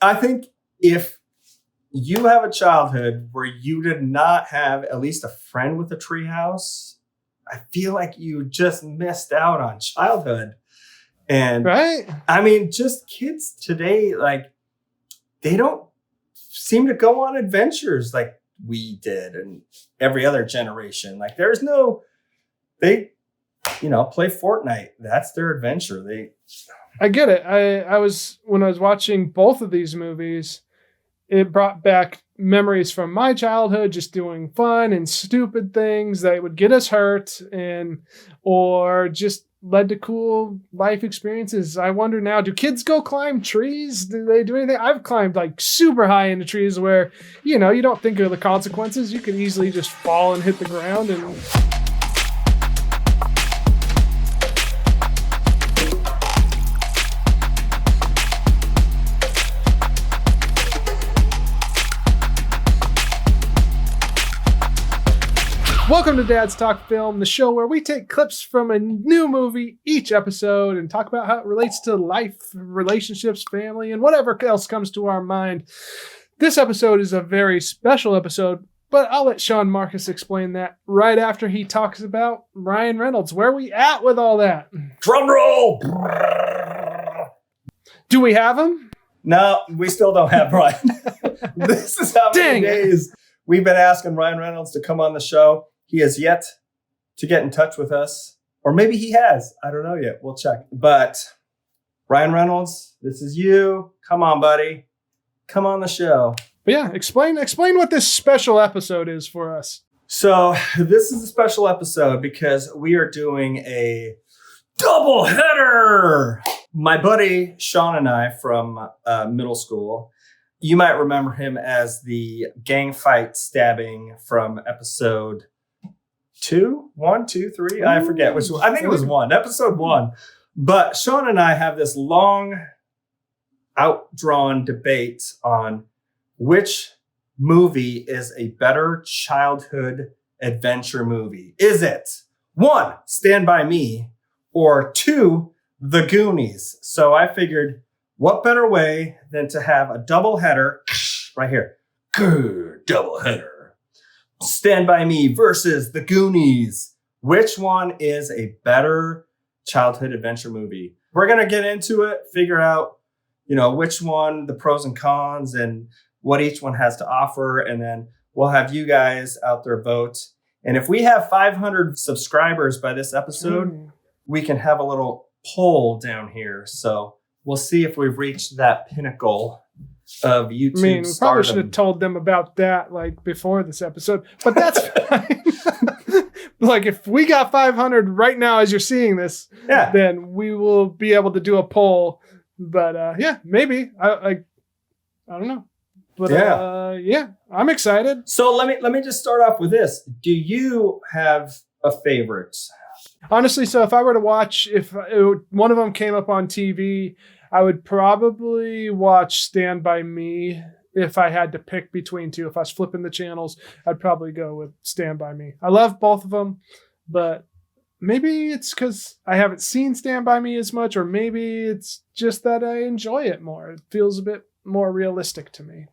I think if you have a childhood where you did not have at least a friend with a treehouse, I feel like you just missed out on childhood. And right? I mean, just kids today, like they don't seem to go on adventures like we did and every other generation. Like there's no, they, play Fortnite. That's their adventure. I get it. When I was watching both of these movies, it brought back memories from my childhood, just doing fun and stupid things that would get us hurt or just led to cool life experiences. I wonder now, do kids go climb trees? Do they do anything? I've climbed like super high into trees where, you don't think of the consequences. You could easily just fall and hit the ground and... Welcome to Dad's Talk Film, the show where we take clips from a new movie each episode and talk about how it relates to life, relationships, family, and whatever else comes to our mind. This episode is a very special episode, but I'll let Sean Marcus explain that right after he talks about Ryan Reynolds. Where are we at with all that? Drum roll! Do we have him? No, we still don't have Ryan. This is how many days we've been asking Ryan Reynolds to come on the show. He has yet to get in touch with us. Or maybe he has. I don't know yet. We'll check. But Ryan Reynolds, this is you. Come on, buddy. Come on the show. But yeah, explain what this special episode is for us. So this is a special episode because we are doing a double header. My buddy Sean and I from middle school, you might remember him as the gang fight stabbing from episode 2, 1, 2, 3. I forget which one. I think it was 1, episode 1. But Sean and I have this long, outdrawn debate on which movie is a better childhood adventure movie. Is it 1, Stand By Me, or 2, The Goonies? So I figured, what better way than to have a double header right here? Double header. Stand By Me versus The Goonies. Which one is a better childhood adventure movie? We're going to get into it, figure out, which one, the pros and cons, and what each one has to offer. And then we'll have you guys out there vote. And if we have 500 subscribers by this episode, we can have a little poll down here. So we'll see if we've reached that pinnacle of YouTube. I mean, we probably should have told them about that before this episode, but that's fine. If we got 500 right now as you're seeing this, then we will be able to do a poll. But maybe I don't know. But I'm excited. So let me just start off with this. Do you have a favorite? Honestly, so if I were to watch, if one of them came up on TV, I would probably watch Stand By Me. If I had to pick between two, if I was flipping the channels, I'd probably go with Stand By Me. I love both of them, but maybe it's because I haven't seen Stand By Me as much, or maybe it's just that I enjoy it more. It feels a bit more realistic to me.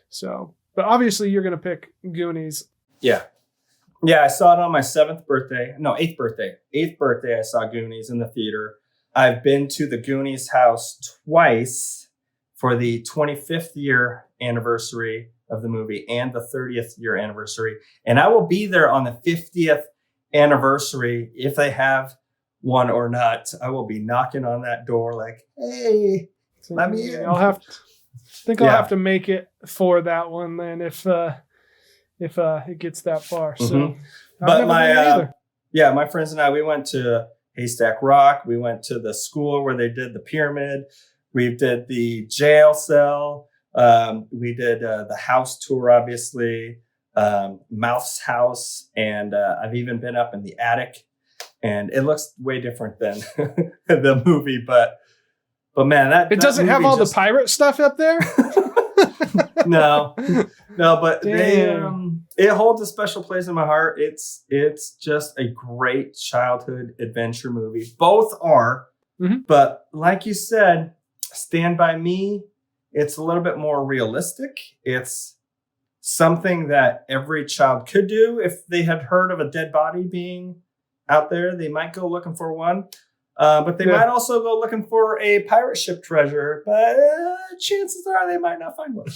So, but obviously you're going to pick Goonies. Yeah. Yeah, I saw it on my 8th birthday. 8th birthday, I saw Goonies in the theater. I've been to the Goonies house twice for the 25th year anniversary of the movie and the 30th year anniversary. And I will be there on the 50th anniversary if they have one or not. I will be knocking on that door like, hey, let me in. I'll have to make it for that one then if it gets that far. So, but my friends and I, we went to Haystack Rock. We went to the school where they did the pyramid. We did the jail cell. We did the house tour, obviously, Mouth's house. And I've even been up in the attic. And it looks way different than the movie. But man, it doesn't have all the pirate stuff up there? No, but it holds a special place in my heart. It's just a great childhood adventure movie. Both are, but like you said, Stand By Me It's a little bit more realistic. It's something that every child could do. If they had heard of a dead body being out there, they might go looking for one. But they might also go looking for a pirate ship treasure. But chances are they might not find one.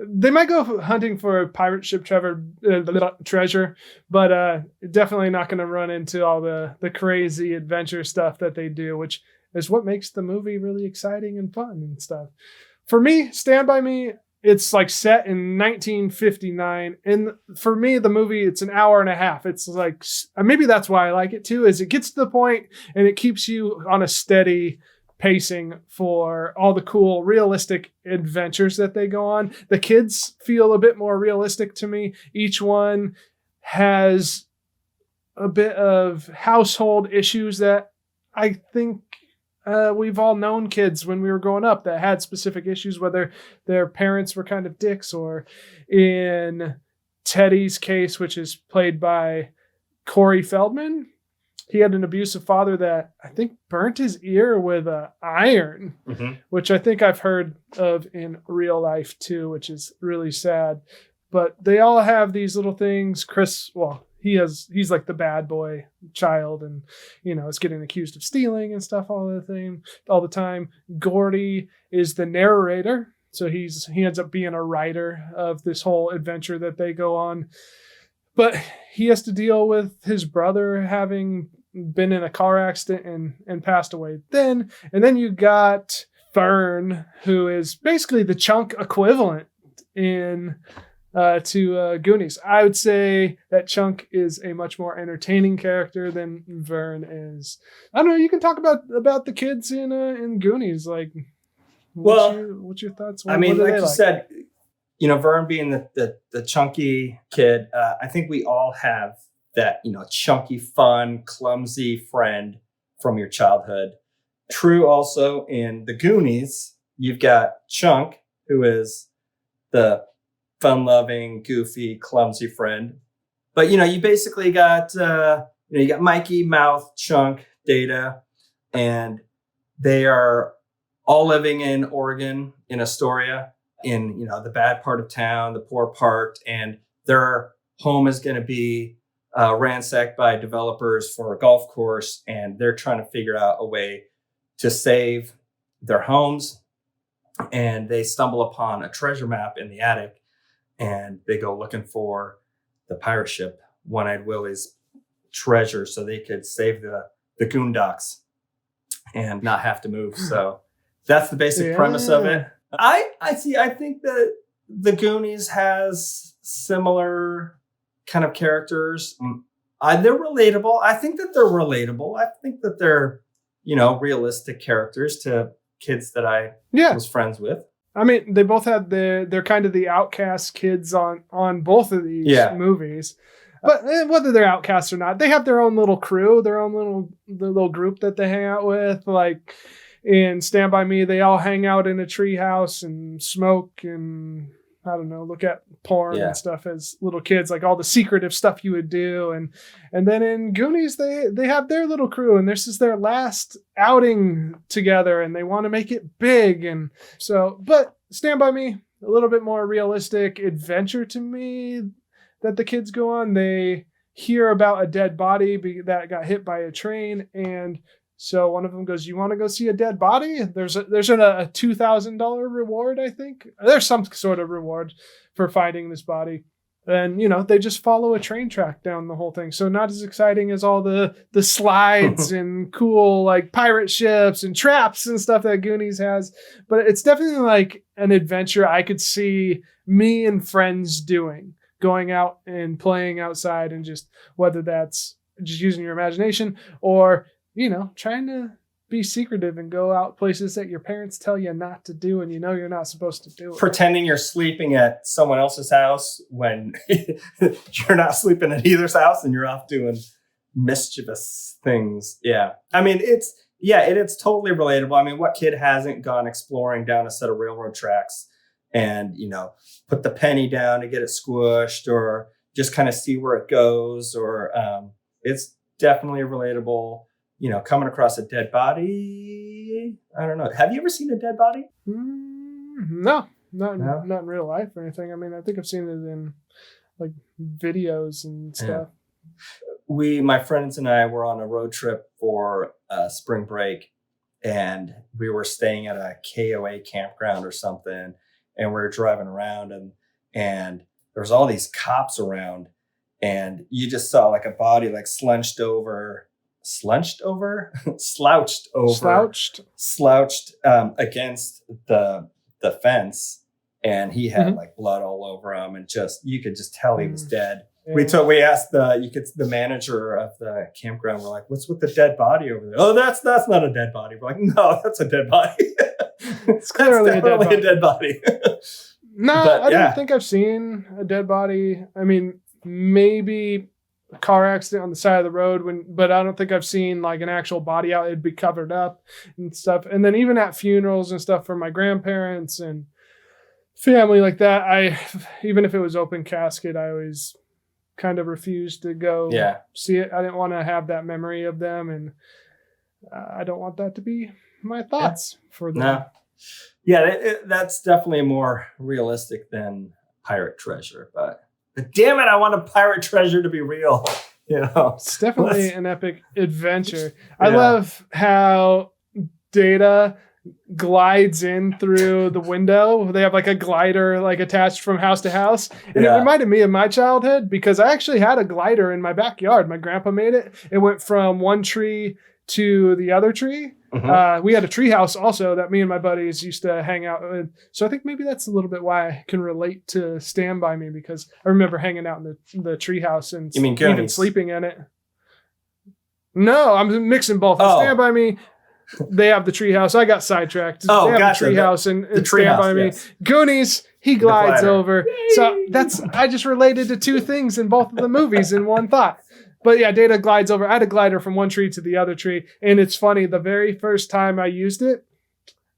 They might go hunting for a pirate ship treasure, but definitely not going to run into all the crazy adventure stuff that they do, which is what makes the movie really exciting and fun and stuff. For me, Stand By Me, it's like set in 1959. And for me, the movie, it's an hour and a half. It's like, maybe that's why I like it too, is it gets to the point and it keeps you on a steady pacing for all the cool, realistic adventures that they go on. The kids feel a bit more realistic to me. Each one has a bit of household issues that I think we've all known kids when we were growing up that had specific issues, whether their parents were kind of dicks, or in Teddy's case, which is played by Corey Feldman, he had an abusive father that I think burnt his ear with an iron, which I think I've heard of in real life too, which is really sad. But they all have these little things. Chris, well, he's like the bad boy child, and is getting accused of stealing and stuff all the time. Gordy is the narrator, so he ends up being a writer of this whole adventure that they go on. But he has to deal with his brother having been in a car accident and passed away then. And then you got Fern, who is basically the Chunk equivalent to Goonies. I would say that Chunk is a much more entertaining character than Vern is. I don't know. You can talk about the kids in Goonies. Like, what's your thoughts? I mean, like you said, Vern being the chunky kid, I think we all have that, chunky, fun, clumsy friend from your childhood. True also in the Goonies, you've got Chunk, who is the fun-loving, goofy, clumsy friend. But, you basically got, you got Mikey, Mouth, Chunk, Data, and they are all living in Oregon, in Astoria, in, the bad part of town, the poor part, and their home is going to be ransacked by developers for a golf course, and they're trying to figure out a way to save their homes. And they stumble upon a treasure map in the attic, and they go looking for the pirate ship, One-Eyed Willie's treasure, so they could save the Goondocks and not have to move. So that's the basic premise of it. I think that the Goonies has similar kind of characters. They're relatable. I think that they're relatable. I think that they're, realistic characters to kids that I was friends with. I mean, they both had they're kind of the outcast kids on both of these movies. But whether they're outcasts or not, they have their own little crew, their own little group that they hang out with. Like in Stand By Me, they all hang out in a treehouse and smoke and, I don't know, look at porn and stuff as little kids, like all the secretive stuff you would do. And then in Goonies, they have their little crew, and this is their last outing together, and they want to make it big. And so, but Stand By Me, a little bit more realistic adventure to me that the kids go on. They hear about a dead body that got hit by a train, and so one of them goes, "You want to go see a dead body?" There's a $2,000 reward, I think. There's some sort of reward for finding this body. And, they just follow a train track down the whole thing. So not as exciting as all the slides and cool, like, pirate ships and traps and stuff that Goonies has. But it's definitely like an adventure I could see me and friends doing, going out and playing outside, and just whether that's just using your imagination or trying to be secretive and go out places that your parents tell you not to do, and you're not supposed to do it. Pretending you're sleeping at someone else's house when you're not sleeping at either's house, and you're off doing mischievous things. Yeah. I mean, it's totally relatable. I mean, what kid hasn't gone exploring down a set of railroad tracks and, put the penny down to get it squished, or just kind of see where it goes, or it's definitely relatable. coming across a dead body. I don't know. Have you ever seen a dead body? No, not in real life or anything. I mean, I think I've seen it in like videos and stuff. My friends and I were on a road trip for spring break, and we were staying at a KOA campground or something, and we were driving around, and there was all these cops around, and you just saw like a body like slouched over against the fence, and he had like blood all over him, and you could just tell he was dead. Yeah. We asked the manager of the campground, we're like, what's with the dead body over there? Oh, that's not a dead body. We're like, no, that's a dead body. It's clearly a dead body. No, I don't think I've seen a dead body. I mean, maybe a car accident on the side of the road, but I don't think I've seen like an actual body out. It'd be covered up and stuff. And then even at funerals and stuff for my grandparents and family like that, even if it was open casket, I always kind of refused to go see it. I didn't want to have that memory of them, and I don't want that to be my thoughts for them. No. Yeah, that's definitely more realistic than pirate treasure, but damn it, I want a pirate treasure to be real. It's definitely an epic adventure. Yeah. I love how Data glides in through the window. They have like a glider like attached from house to house, and it reminded me of my childhood because I actually had a glider in my backyard. My grandpa made it. It went from one tree to the other tree. Mm-hmm. We had a tree house also that me and my buddies used to hang out in. So I think maybe that's a little bit why I can relate to Stand By Me, because I remember hanging out in the tree house and even sleeping in it. No, I'm mixing both. Stand By Me, they have the tree house. I got sidetracked. They have the tree house and Stand By Me. Yes. Goonies, he glides over. Yay! So I just related to two things in both of the movies in one thought. But yeah, Data glides over. I had a glider from one tree to the other tree. And it's funny, the very first time I used it,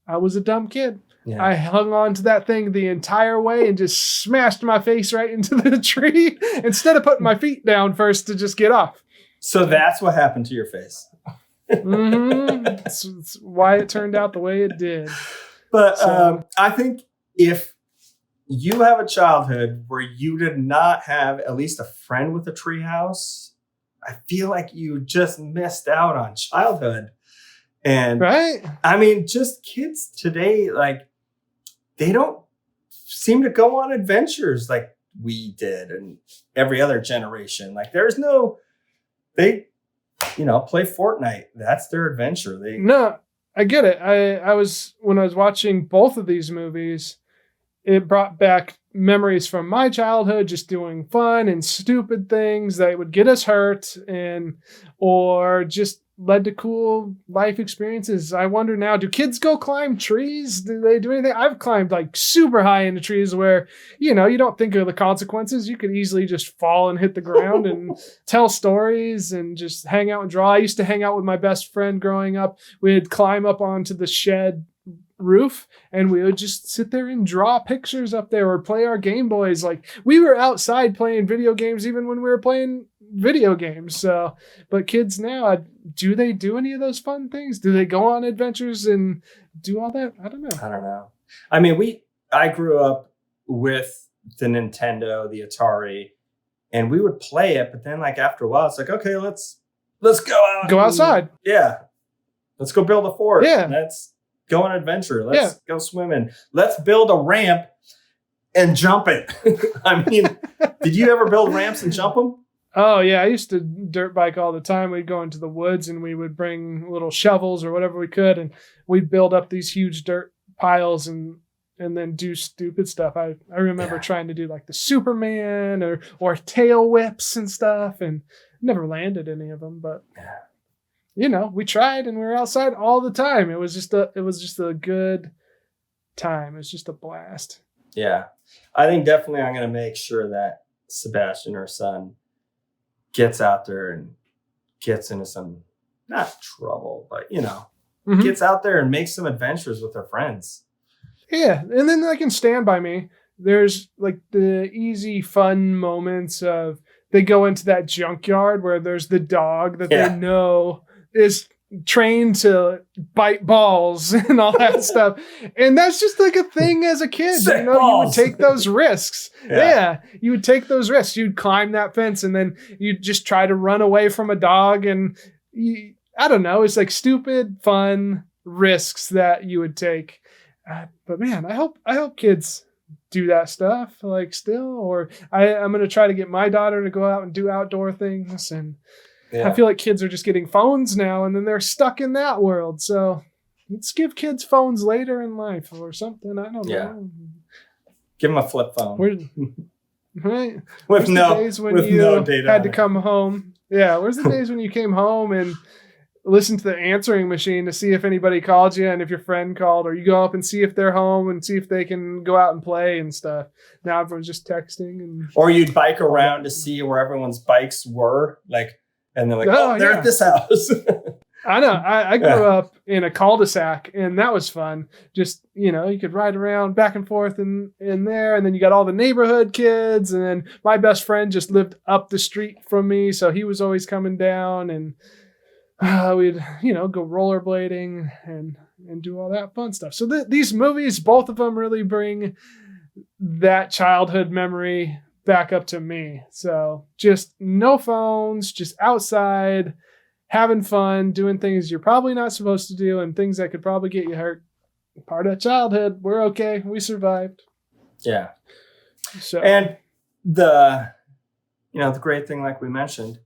I was a dumb kid. Yeah. I hung on to that thing the entire way and just smashed my face right into the tree instead of putting my feet down first to just get off. So that's what happened to your face. Mm-hmm. It's why it turned out the way it did. But I think if you have a childhood where you did not have at least a friend with a treehouse, I feel like you just missed out on childhood. And right? I mean, just kids today, like they don't seem to go on adventures like we did and every other generation. Like they play Fortnite. That's their adventure. No, I get it. When I was watching both of these movies, it brought back memories from my childhood, just doing fun and stupid things that would get us hurt or just led to cool life experiences. I wonder now, do kids go climb trees? Do they do anything? I've climbed like super high into trees where, you don't think of the consequences. You could easily just fall and hit the ground and tell stories and just hang out and draw. I used to hang out with my best friend growing up. We'd climb up onto the shed roof and we would just sit there and draw pictures up there or play our Game Boys. Like we were outside playing video games even when we were playing video games. So, but kids now, do they do any of those fun things? Do they go on adventures and do all that? I don't know. I mean, I grew up with the Nintendo, the Atari, and we would play it, but then like after a while it's like, okay, let's go outside. Yeah. Let's go build a fort. Yeah. Let's go on an adventure. Let's go swimming. Let's build a ramp and jump it. I mean, did you ever build ramps and jump them? Oh, yeah. I used to dirt bike all the time. We'd go into the woods and we would bring little shovels or whatever we could. And we'd build up these huge dirt piles and then do stupid stuff. I remember trying to do like the Superman or tail whips and stuff and never landed any of them. But we tried and we were outside all the time. It was just a good time. It was just a blast. Yeah. I think definitely I'm going to make sure that Sebastian, our son, gets out there and gets into some, not trouble, but, gets out there and makes some adventures with their friends. Yeah. And then like in Stand By Me, there's like the easy, fun moments of they go into that junkyard where there's the dog that they know is trained to bite balls and all that stuff. And that's just like a thing as a kid. Sick you know, balls. you would take those risks. Yeah, you would take those risks. You'd climb that fence and then you'd just try to run away from a dog. And I don't know, it's like stupid, fun risks that you would take. But man, I hope kids do that stuff like still, or I'm going to try to get my daughter to go out and do outdoor things. And I feel like kids are just getting phones now and then they're stuck in that world. So let's give kids phones later in life or something. I don't know. Give them a flip phone. Right? With no data. Had to come home. Yeah. Where's the days when you came home and listened to the answering machine to see if anybody called you and if your friend called, or you go up and see if they're home and see if they can go out and play and stuff. Now everyone's just texting. Or you'd bike around to see where everyone's bikes were. And they're like, they're at this house. I know. I grew up in a cul-de-sac, and that was fun. Just, you could ride around back and forth in there, and then you got all the neighborhood kids, and then my best friend just lived up the street from me, so he was always coming down, and we'd, go rollerblading and do all that fun stuff. So these movies, both of them really bring that childhood memory back up to me. So just no phones, just outside, having fun, doing things you're probably not supposed to do and things that could probably get you hurt. Part of childhood. We're okay. We survived. Yeah. So, and the great thing, like we mentioned,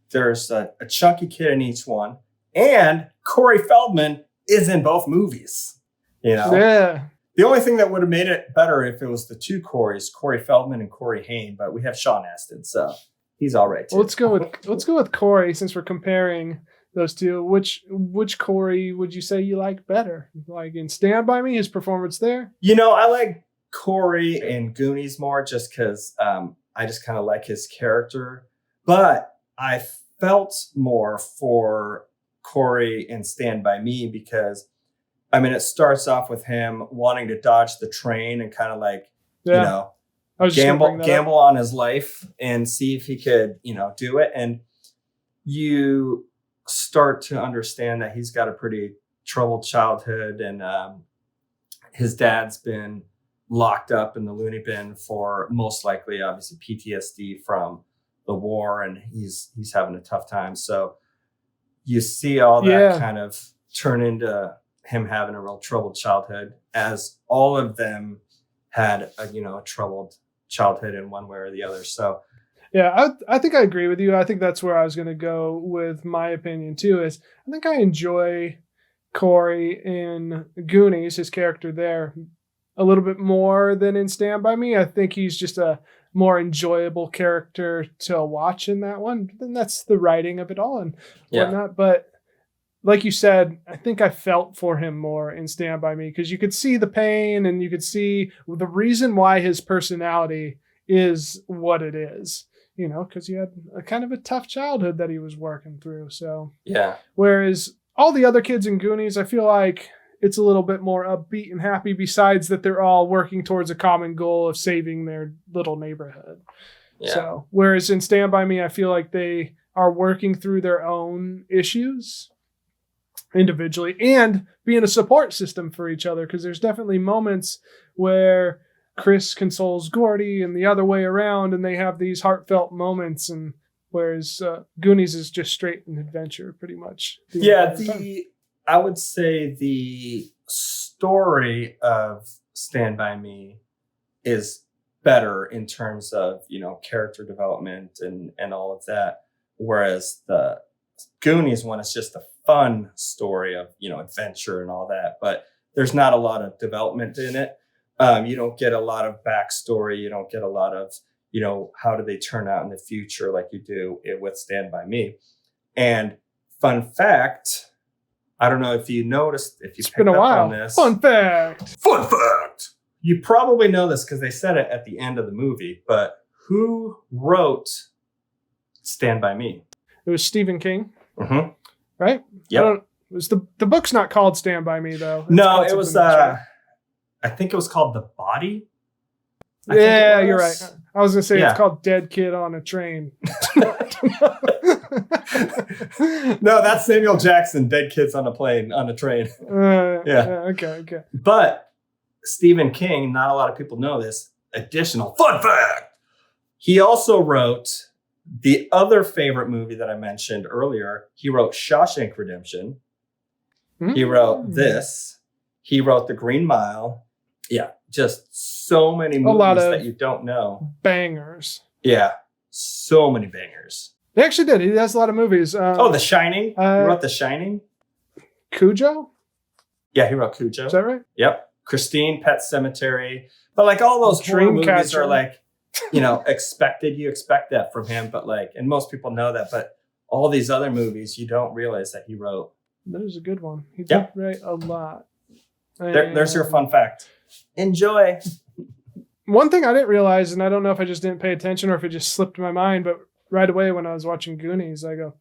there's a chunky kid in each one, and Corey Feldman is in both movies. Yeah. The only thing that would have made it better if it was the two Corys, Corey Feldman and Corey Haim, but we have Sean Astin, so he's all right too. Well, let's go with Corey since we're comparing those two. Which Corey would you say you like better? Like in Stand By Me, his performance there? I like Corey in Goonies more just because I just kind of like his character. But I felt more for Corey in Stand By Me because it starts off with him wanting to dodge the train and kind of gamble on his life and see if he could, do it. And you start to understand that he's got a pretty troubled childhood, and his dad's been locked up in the loony bin for most likely, obviously, PTSD from the war, and he's having a tough time. So you see all that kind of turn into him having a real troubled childhood, as all of them had a troubled childhood in one way or the other. So I think I agree with you. I think that's where I was going to go with my opinion too, is I think I enjoy Corey in Goonies, his character there, a little bit more than in Stand By Me. I think he's just a more enjoyable character to watch in that one. And that's the writing of it all and whatnot. But like you said, I think I felt for him more in Stand By Me because you could see the pain and you could see the reason why his personality is what it is, because he had a kind of a tough childhood that he was working through. So, whereas all the other kids in Goonies, I feel like it's a little bit more upbeat and happy, besides that they're all working towards a common goal of saving their little neighborhood. Yeah. So, whereas in Stand By Me, I feel like they are working through their own issues individually and being a support system for each other, because there's definitely moments where Chris consoles Gordy and the other way around, and they have these heartfelt moments, and whereas Goonies is just straight an adventure pretty much. I would say the story of Stand By Me is better in terms of character development and all of that, whereas the Goonies one is just a fun story of adventure and all that, but there's not a lot of development in it. You don't get a lot of backstory. You don't get a lot of how do they turn out in the future like you do with Stand By Me. And fun fact, I don't know if you noticed, if you picked up on this. Fun fact. You probably know this because they said it at the end of the movie, but who wrote Stand By Me? It was Stephen King. Mm-hmm. Right? Yeah. The book's not called Stand By Me though. No, it was I think it was called The Body. Yeah, you're right. I was gonna say Yeah. it's called Dead Kid on a Train. No, that's Samuel Jackson, Dead Kids on a Plane, on a Train. Okay. But Stephen King, not a lot of people know this, additional fun fact. He also wrote the other favorite movie that I mentioned earlier. He wrote Shawshank Redemption. He wrote this. He wrote The Green Mile. Yeah, just so many movies that you don't know. Bangers. Yeah, so many bangers. He actually did. He has a lot of movies. The Shining. He wrote The Shining. Cujo? Yeah, he wrote Cujo. Is that right? Yep. Christine, Pet Cemetery. But like all those horror movies are like, expected. You expect that from him. But like, and most people know that. But all these other movies, you don't realize that he wrote. That is a good one. He did write a lot. There's your fun fact. Enjoy. One thing I didn't realize, and I don't know if I just didn't pay attention or if it just slipped my mind, but right away when I was watching Goonies, I go,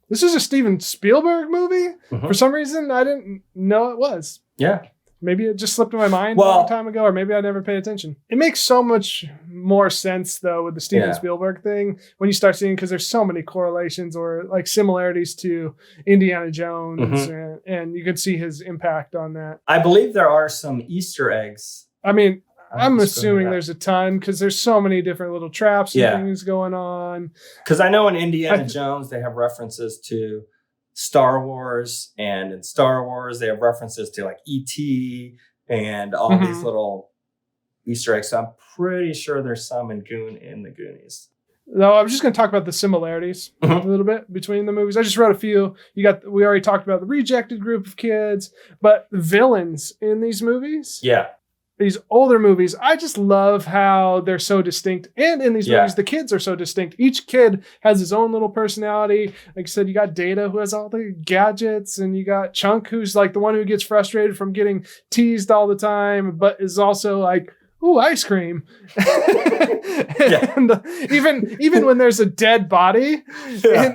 this is a Steven Spielberg movie? Mm-hmm. For some reason, I didn't know it was. Yeah. Maybe it just slipped in my mind a long time ago, or maybe I never paid attention. It makes so much more sense, though, with the Steven Spielberg thing when you start seeing, because there's so many correlations or like similarities to Indiana Jones, and you could see his impact on that. I believe there are some Easter eggs. I mean, I'm assuming there's a ton because there's so many different little traps and things going on. Because I know in Indiana Jones, they have references to Star Wars, and in Star Wars they have references to like E.T. and all these little Easter eggs. So I'm pretty sure there's some in the Goonies. No, I'm just going to talk about the similarities a little bit between the movies. I just wrote a few. We already talked about the rejected group of kids, but the villains in these movies. Yeah. These older movies, I just love how they're so distinct. And in these movies, the kids are so distinct. Each kid has his own little personality. Like I said, you got Data, who has all the gadgets, and you got Chunk, who's like the one who gets frustrated from getting teased all the time, but is also like, ooh, ice cream. And even when there's a dead body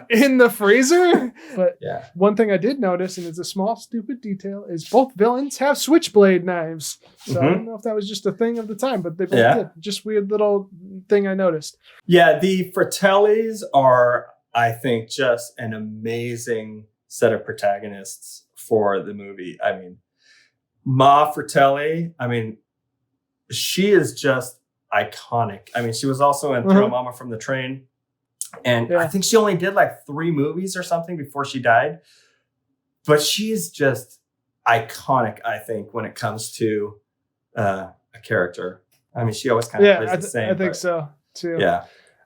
in the freezer. But one thing I did notice, and it's a small, stupid detail, is both villains have switchblade knives. So I don't know if that was just a thing of the time, but they both did. Just weird little thing I noticed. Yeah, the Fratellis are, I think, just an amazing set of protagonists for the movie. I mean, Ma Fratelli, she is just iconic. I mean, she was also in Throw Mama from the Train. And I think she only did like 3 movies or something before she died. But she's just iconic, I think, when it comes to a character. I mean, she always kind of plays the same. I think so, too. Yeah.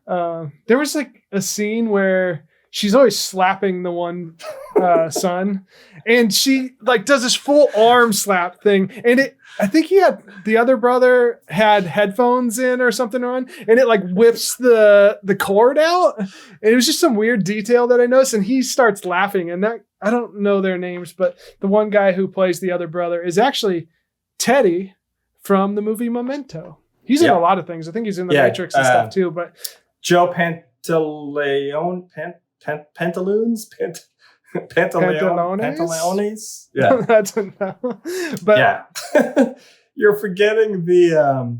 There was like a scene where she's always slapping the one son, and she like does this full arm slap thing, and I think the other brother had headphones in or something on, and it like whips the cord out, and it was just some weird detail that I noticed, and he starts laughing, and that, I don't know their names, but the one guy who plays the other brother is actually Teddy from the movie Memento. He's in a lot of things. I think he's in the Matrix and stuff too, but Joe Pantaleones? Pantaleones? Yeah. That's enough. But You're forgetting the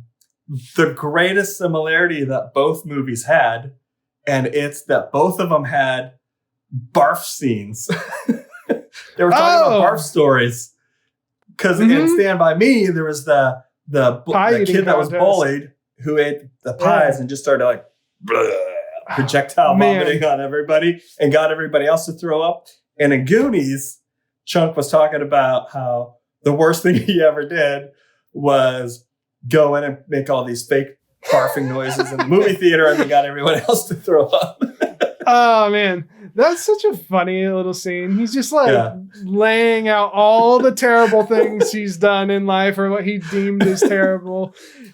greatest similarity that both movies had, and it's that both of them had barf scenes. They were talking about barf stories. Because in Stand By Me, there was the kid that was bullied who ate the pies and just started like projectile vomiting on everybody and got everybody else to throw up. And in Goonies, Chunk was talking about how the worst thing he ever did was go in and make all these fake barfing noises in the movie theater, and they got everyone else to throw up. Oh man, that's such a funny little scene. He's just like laying out all the terrible things he's done in life, or what he deemed as terrible.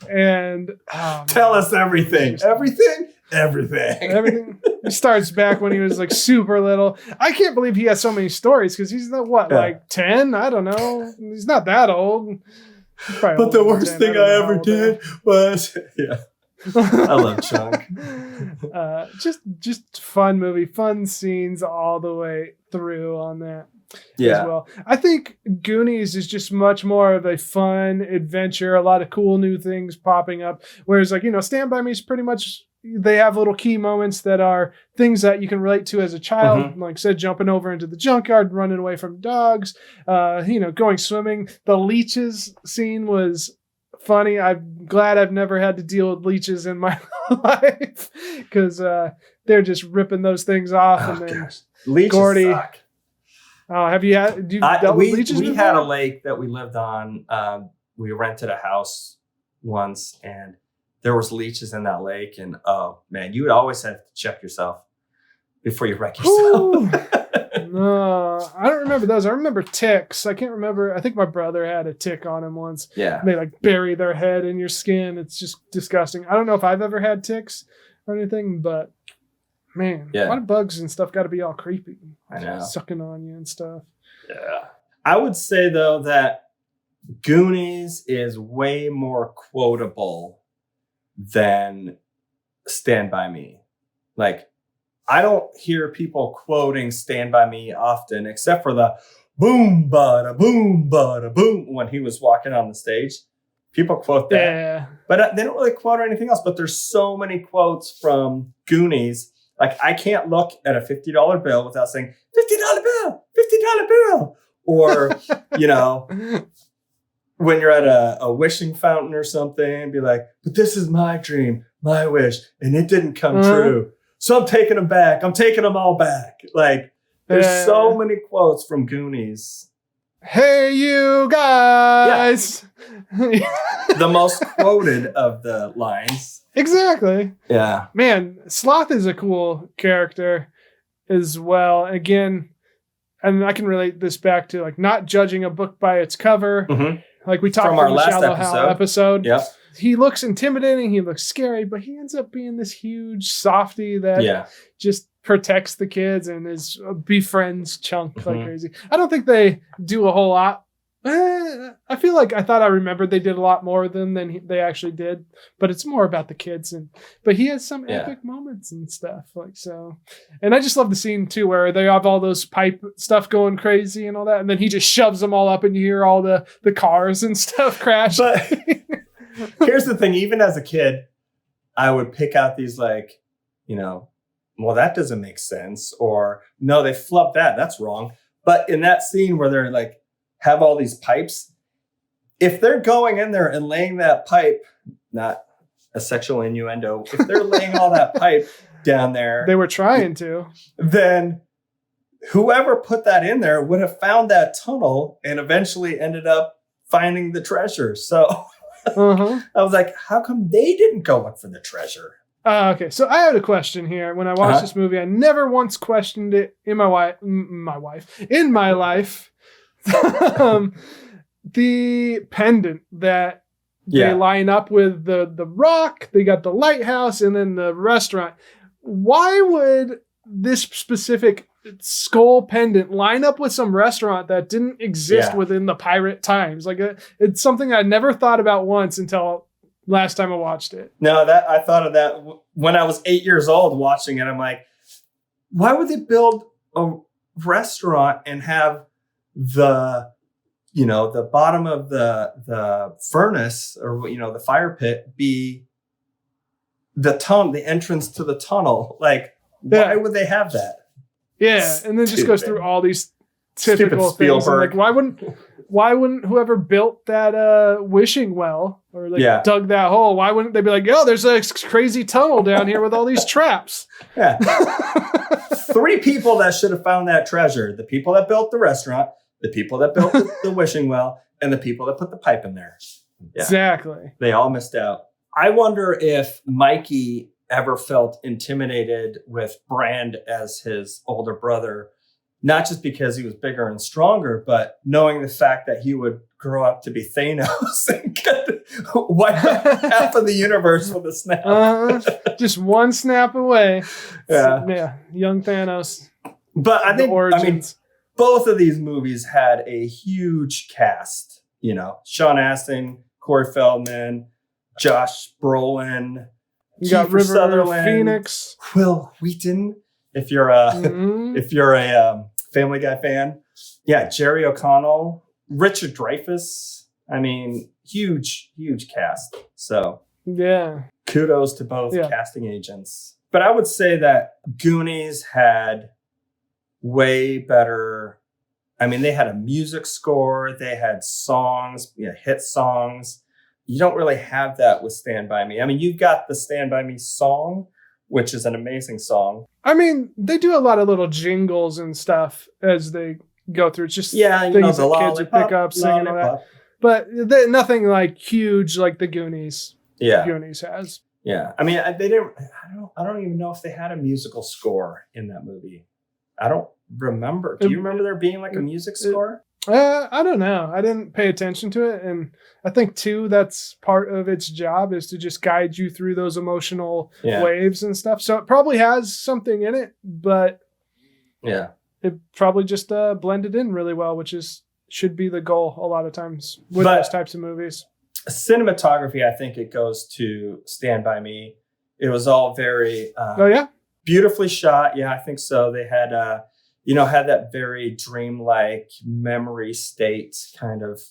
And tell us everything. Everything. He starts back when he was like super little. I can't believe he has so many stories, because he's like 10? I don't know. He's not that old. But the worst thing I ever did was I love Chunk. Just fun movie, fun scenes all the way through on that. as well. I think Goonies is just much more of a fun adventure, a lot of cool new things popping up. Whereas like, Stand By Me is pretty much, they have little key moments that are things that you can relate to as a child. Like I said, jumping over into the junkyard, running away from dogs, going swimming. The leeches scene was funny. I'm glad I've never had to deal with leeches in my life because they're just ripping those things off. And then leeches Gordy, suck. Have you dealt with leeches? We had a lake that we lived on. We rented a house once, and there was leeches in that lake. And oh man, you would always have to check yourself before you wreck yourself. No, I don't remember those. I remember ticks. I can't remember. I think my brother had a tick on him once. Yeah. They like bury their head in your skin. It's just disgusting. I don't know if I've ever had ticks or anything, but man, a lot of bugs and stuff got to be all creepy. I know. Sucking on you and stuff. Yeah. I would say though that Goonies is way more quotable than Stand By Me. Like, I don't hear people quoting Stand By Me often, except for the boom, bada, boom, when he was walking on the stage. People quote that. Yeah. But they don't really quote anything else. But there's so many quotes from Goonies. Like, I can't look at a $50 bill without saying, $50 bill, $50 bill. Or, when you're at a wishing fountain or something, be like, but this is my dream, my wish, and it didn't come true. So I'm taking them back. I'm taking them all back. Like, there's so many quotes from Goonies. Hey, you guys. Yeah. The most quoted of the lines. Exactly. Yeah. Man, Sloth is a cool character as well. Again, and I can relate this back to like not judging a book by its cover. Like we talked about in the Shallow Hal episode. Yep. He looks intimidating. He looks scary, but he ends up being this huge softy that just protects the kids and befriends Chunk like crazy. I don't think they do a whole lot. I feel like I remembered they did a lot more than they actually did, but it's more about the kids. But he has some epic moments and stuff like so. And I just love the scene too, where they have all those pipe stuff going crazy and all that. And then he just shoves them all up and you hear all the cars and stuff crash. But here's the thing, even as a kid, I would pick out these like, well, that doesn't make sense. Or no, they flubbed that. That's wrong. But in that scene where they're like, have all these pipes, if they're going in there and laying that pipe, not a sexual innuendo, if they're laying all that pipe down there. They were trying to. Then whoever put that in there would have found that tunnel and eventually ended up finding the treasure. So I was like, how come they didn't go look for the treasure? Okay, so I had a question here. When I watched this movie, I never once questioned it in my life. The pendant that they line up with the rock, they got the lighthouse, and then the restaurant. Why would this specific skull pendant line up with some restaurant that didn't exist within the pirate times? Like it's something I never thought about once until last time I watched it. No, I thought of that when I was 8 years old watching it. I'm like, why would they build a restaurant and have the bottom of the furnace or the fire pit be the entrance to the tunnel? Like, why would they have that? Yeah, and then just goes through all these typical things. Like, why wouldn't whoever built that wishing well or dug that hole? Why wouldn't they be like, oh, there's a crazy tunnel down here with all these traps? Yeah. 3 people that should have found that treasure: the people that built the restaurant, the people that built the wishing well, and the people that put the pipe in there. Yeah. Exactly. They all missed out. I wonder if Mikey ever felt intimidated with Brand as his older brother, not just because he was bigger and stronger, but knowing the fact that he would grow up to be Thanos and wipe out half of the universe with a snap. Just one snap away. Yeah. Young Thanos. But I mean, both of these movies had a huge cast. Sean Astin, Corey Feldman, Josh Brolin, you got River Sutherland, Phoenix, Will Wheaton, if you're a Family Guy fan. Yeah, Jerry O'Connell, Richard Dreyfuss. I mean, huge cast. So yeah, kudos to both casting agents. But I would say that Goonies had way better. I mean, they had a music score. They had songs, hit songs. You don't really have that with Stand By Me. I mean, you've got the Stand By Me song, which is an amazing song. I mean, they do a lot of little jingles and stuff as they go through. It's just things that kids would pick up, singing all that. But nothing like huge like the Goonies. Yeah, Goonies has. Yeah, I mean, they didn't. I don't even know if they had a musical score in that movie. I don't remember. Do you remember there being like a music score? I don't know. I didn't pay attention to it, and I think too that's part of its job is to just guide you through those emotional waves and stuff. So it probably has something in it, but it probably just blended in really well, which should be the goal a lot of times with those types of movies. Cinematography, I think it goes to Stand By Me. It was all very beautifully shot. Yeah, I think so. They had had that very dreamlike memory state kind of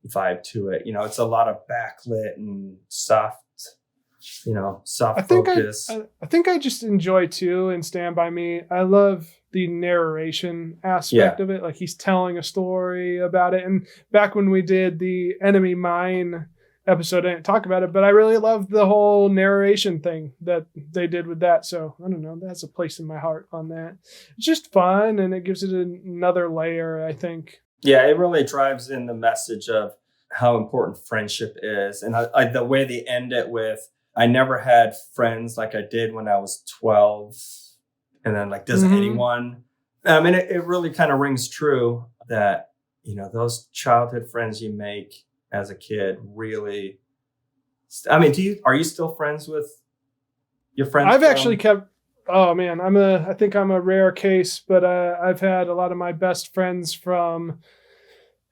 vibe to it. It's a lot of backlit and soft focus. I think I just enjoy too in Stand By Me. I love the narration aspect of it. Like he's telling a story about it. And back when we did the Enemy Mine episode, I didn't talk about it, but I really loved the whole narration thing that they did with that. So I don't know, that's a place in my heart on that. It's just fun, and it gives it another layer, I think. Yeah, it really drives in the message of how important friendship is. And the way they end it with, I never had friends like I did when I was 12. And then like, does anyone? I mean, it really kind of rings true that, those childhood friends you make as a kid really, I mean, are you still friends with your friends? I've actually kept, oh man, I think I'm a rare case, but I've had a lot of my best friends from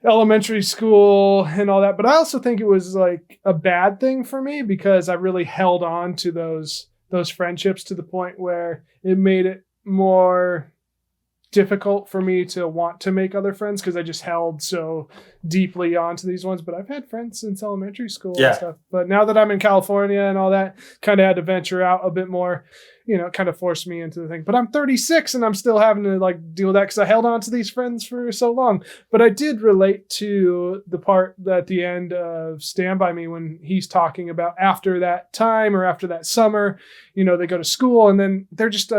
elementary school and all that. But I also think it was like a bad thing for me because I really held on to those friendships to the point where it made it more difficult for me to want to make other friends because I just held so deeply onto these ones. But I've had friends since elementary school and stuff. But now that I'm in California and all that, kind of had to venture out a bit more. It kind of forced me into the thing. But I'm 36 and I'm still having to like deal with that because I held on to these friends for so long. But I did relate to the part at the end of Stand By Me when he's talking about after that time or after that summer, they go to school and then they're just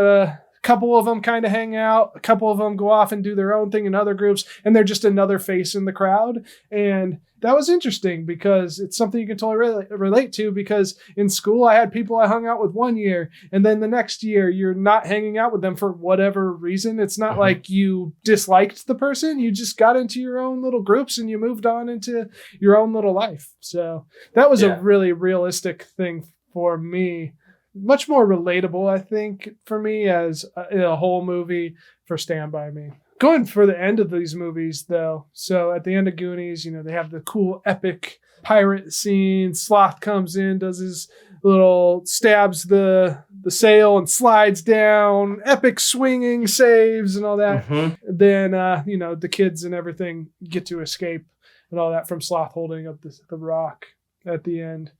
couple of them kind of hang out. A couple of them go off and do their own thing in other groups, and they're just another face in the crowd. And that was interesting because it's something you can totally relate to because in school, I had people I hung out with 1 year, and then the next year you're not hanging out with them for whatever reason. It's not like you disliked the person. You just got into your own little groups and you moved on into your own little life. So that was a really realistic thing for me. Much more relatable, I think, for me as a whole movie for Stand By Me. Going for the end of these movies, though. So at the end of Goonies, they have the cool epic pirate scene. Sloth comes in, does his little stabs the sail and slides down. Epic swinging saves and all that. Then, the kids and everything get to escape and all that from Sloth holding up the rock at the end.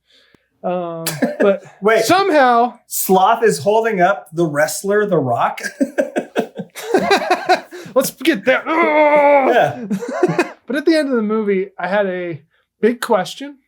But wait, somehow Sloth is holding up the wrestler, The Rock. Let's get there. But at the end of the movie, I had a big question.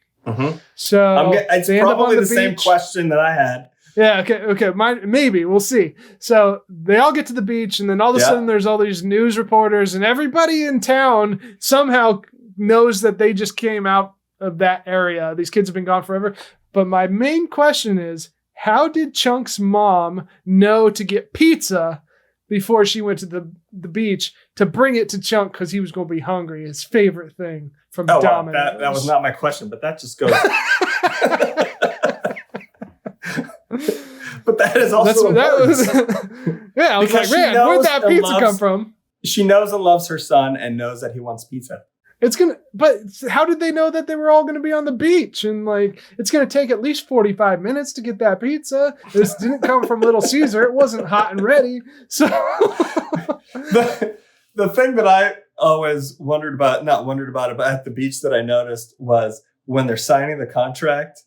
So it's probably the same question that I had. Yeah. Okay. Maybe we'll see. So they all get to the beach, and then all of a sudden, there's all these news reporters, and everybody in town somehow knows that they just came out of that area. These kids have been gone forever. But my main question is, how did Chunk's mom know to get pizza before she went to the beach to bring it to Chunk because he was going to be hungry? His favorite thing from Domino's. Well, that was not my question, but that just goes. But that is also I was like, man, where'd that pizza come from? She knows and loves her son and knows that he wants pizza. But how did they know that they were all gonna be on the beach? And like, it's gonna take at least 45 minutes to get that pizza. This didn't come from Little Caesar. It wasn't hot and ready. So the thing that I always not wondered about it, but at the beach that I noticed was when they're signing the contract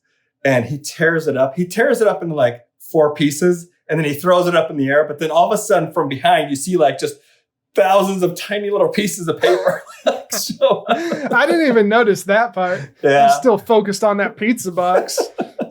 and he tears it up. He tears it up into like 4 pieces and then he throws it up in the air. But then all of a sudden from behind, you see like just thousands of tiny little pieces of paper. I didn't even notice that part. Yeah. I'm still focused on that pizza box.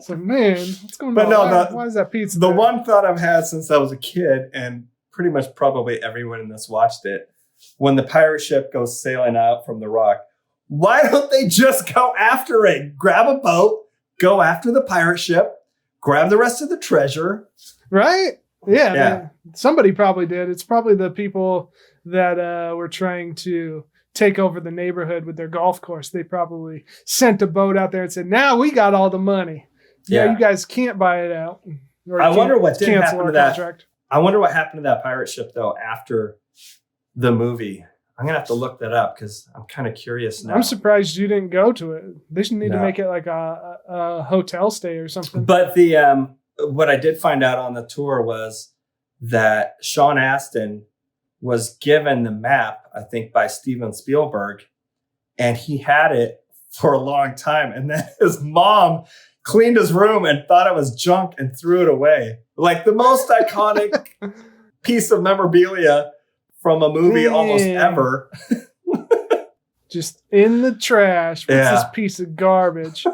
So man, what's going on? But no, why is that pizza the there? one thought I've had since I was a kid, and pretty much probably everyone in this watched it, when the pirate ship goes sailing out from the rock, why don't they just go after it? Grab a boat, go after the pirate ship, grab the rest of the treasure. Right? Yeah. Man, somebody probably did. It's probably the people that were trying to take over the neighborhood with their golf course. They probably sent a boat out there and said, now we got all the money. Yeah, you guys can't buy it out. I wonder what did happen to that. Contract. I wonder what happened to that pirate ship, though, after the movie. I'm going to have to look that up because I'm kind of curious now. I'm surprised you didn't go to it. They should need to make it like a hotel stay or something. But the what I did find out on the tour was that Sean Astin was given the map, I think, by Steven Spielberg, and he had it for a long time. And then his mom cleaned his room and thought it was junk and threw it away. Like the most iconic piece of memorabilia from a movie almost ever. Just in the trash. What's this piece of garbage?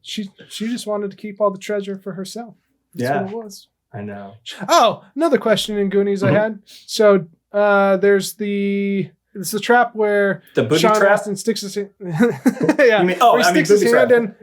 She just wanted to keep all the treasure for herself. That's what it was. I know. Oh, another question in Goonies I had. So there's it's the trap where the booty Sean trap? Astin sticks his hand. Yeah. You mean, he sticks his hand in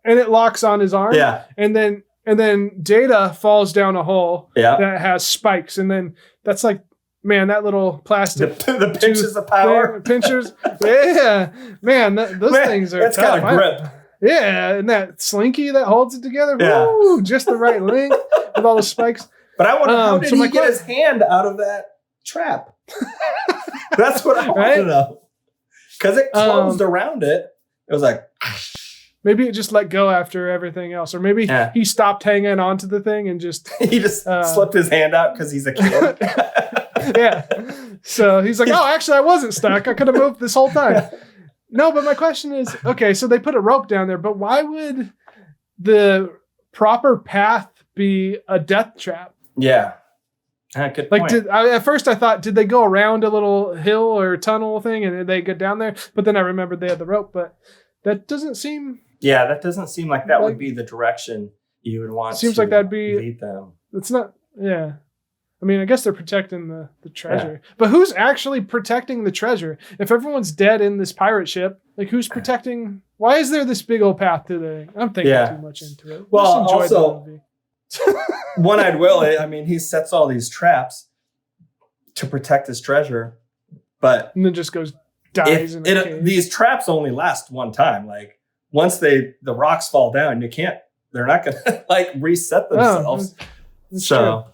and it locks on his arm. Yeah. And then Data falls down a hole that has spikes. And then that's like, man, that little plastic. The pinches of power. Pinchers. Yeah. Man, those things are that's tough. got a grip. Yeah. And that slinky that holds it together. Yeah. Woo, just the right length with all the spikes. But I wonder how did he get his hand out of that trap? That's what I want to know. Because it closed around it. It was like... Maybe it just let go after everything else. Or maybe he stopped hanging onto the thing and just... he just slipped his hand out because he's a kid. Yeah. So he's like, oh, actually, I wasn't stuck. I could have moved this whole time. No, but my question is, okay, so they put a rope down there, but why would the proper path be a death trap? Yeah. Good point. At first I thought, did they go around a little hill or tunnel thing and they get down there? But then I remembered they had the rope, but that doesn't seem... Yeah, that doesn't seem like that would be the direction you would want seems like that'd be lead them. It's not, yeah. I mean, I guess they're protecting the treasure. Yeah. But who's actually protecting the treasure? If everyone's dead in this pirate ship, like who's protecting... Why is there this big old path to the... I'm thinking too much into it. Well, also, One-Eyed Willie, I mean, he sets all these traps to protect his treasure, but... And then just dies in a cave. These traps only last one time. Like, once the rocks fall down, they're not going to, like, reset themselves. That's so, true.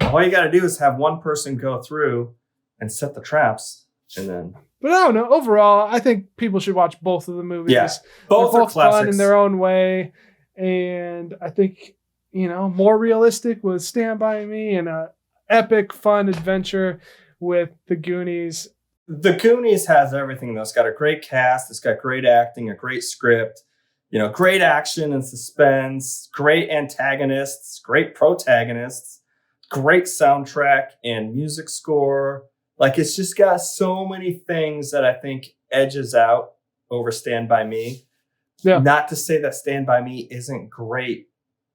All you got to do is have one person go through and set the traps, and then... But I don't know. Overall, I think people should watch both of the movies. Yeah, both are classics. Fun in their own way. And I think, more realistic was Stand By Me and a epic, fun adventure with The Goonies. The Goonies has everything, though. It's got a great cast. It's got great acting, a great script, great action and suspense, great antagonists, great protagonists, great soundtrack and music score. Like, it's just got so many things that I think edges out over Stand By Me. Yeah. Not to say that Stand By Me isn't great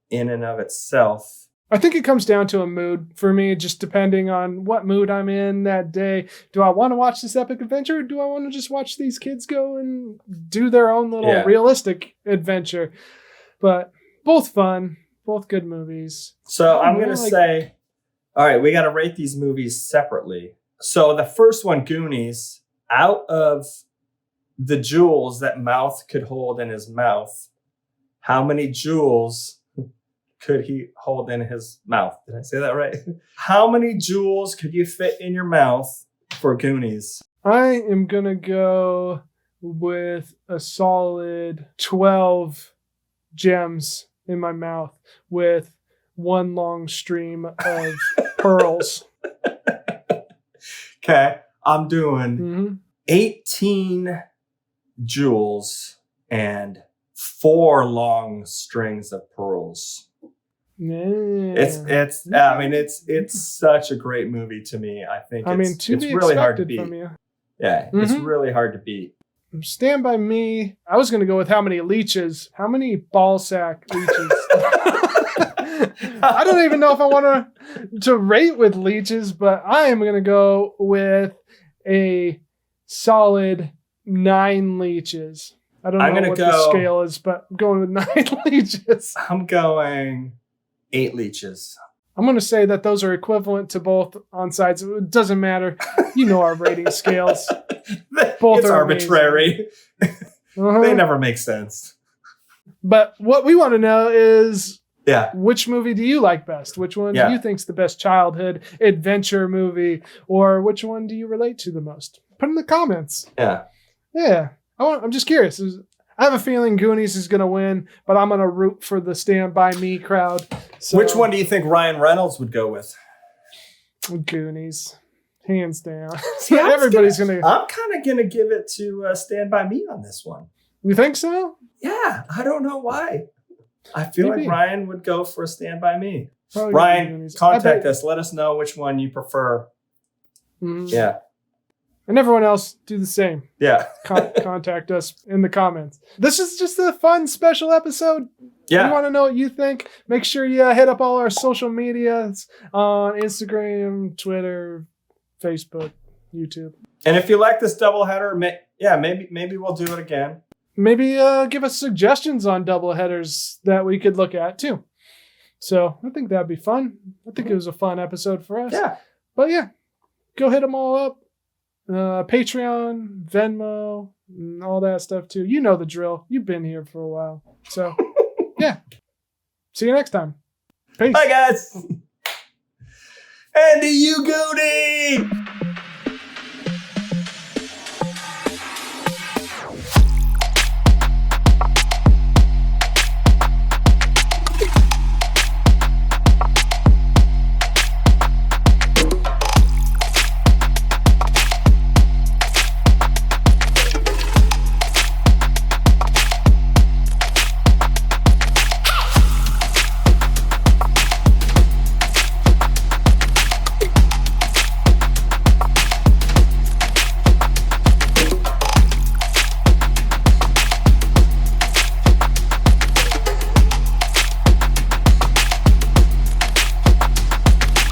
in and of itself. I think it comes down to a mood for me, just depending on what mood I'm in that day. Do I want to watch this epic adventure, or do I want to just watch these kids go and do their own little realistic adventure? But both fun, both good movies. So I'm going to say, all right, we got to rate these movies separately. So the first one, Goonies, out of the jewels that Mouth could hold in his mouth, how many jewels could he hold in his mouth? Did I say that right? How many jewels could you fit in your mouth for Goonies? I am going to go with a solid 12 gems in my mouth with one long stream of pearls. Okay, I'm doing 18 jewels and 4 long strings of pearls. Yeah. It's such a great movie to me. I think it's really hard to beat. From you. Yeah, it's really hard to beat. Stand By Me. I was going to go with how many leeches. How many ball sack leeches? I don't even know if I want to rate with leeches, but I am going to go with a solid 9 leeches. I don't know what the scale is, but I'm going with 9 leeches. I'm going 8 leeches. I'm going to say that those are equivalent to both on sides. It doesn't matter. You know our rating scales. Both it's are arbitrary. They never make sense. But what we want to know is, which movie do you like best? Which one do you think's the best childhood adventure movie? Or which one do you relate to the most? Put in the comments. Yeah. I'm just curious. I have a feeling Goonies is going to win, but I'm going to root for the Stand By Me crowd. So, which one do you think Ryan Reynolds would go with? Goonies. Hands down. See, everybody's going to... I'm kind of going to give it to Stand By Me on this one. You think so? Yeah. I don't know why. I feel like Ryan would go for a Stand By Me. Probably Ryan, contact us. Let us know which one you prefer. Yeah. And everyone else, do the same. Yeah. Contact us in the comments. This is just a fun special episode. Yeah. We want to know what you think. Make sure you hit up all our social medias on Instagram, Twitter, Facebook, YouTube. And if you like this doubleheader, maybe we'll do it again. Maybe give us suggestions on doubleheaders that we could look at too. So I think that'd be fun. I think it was a fun episode for us. Yeah. But yeah, go hit them all up. Patreon, Venmo, and all that stuff too. You know the drill. You've been here for a while. So yeah. See you next time. Peace. Bye guys. And to you, Goonies!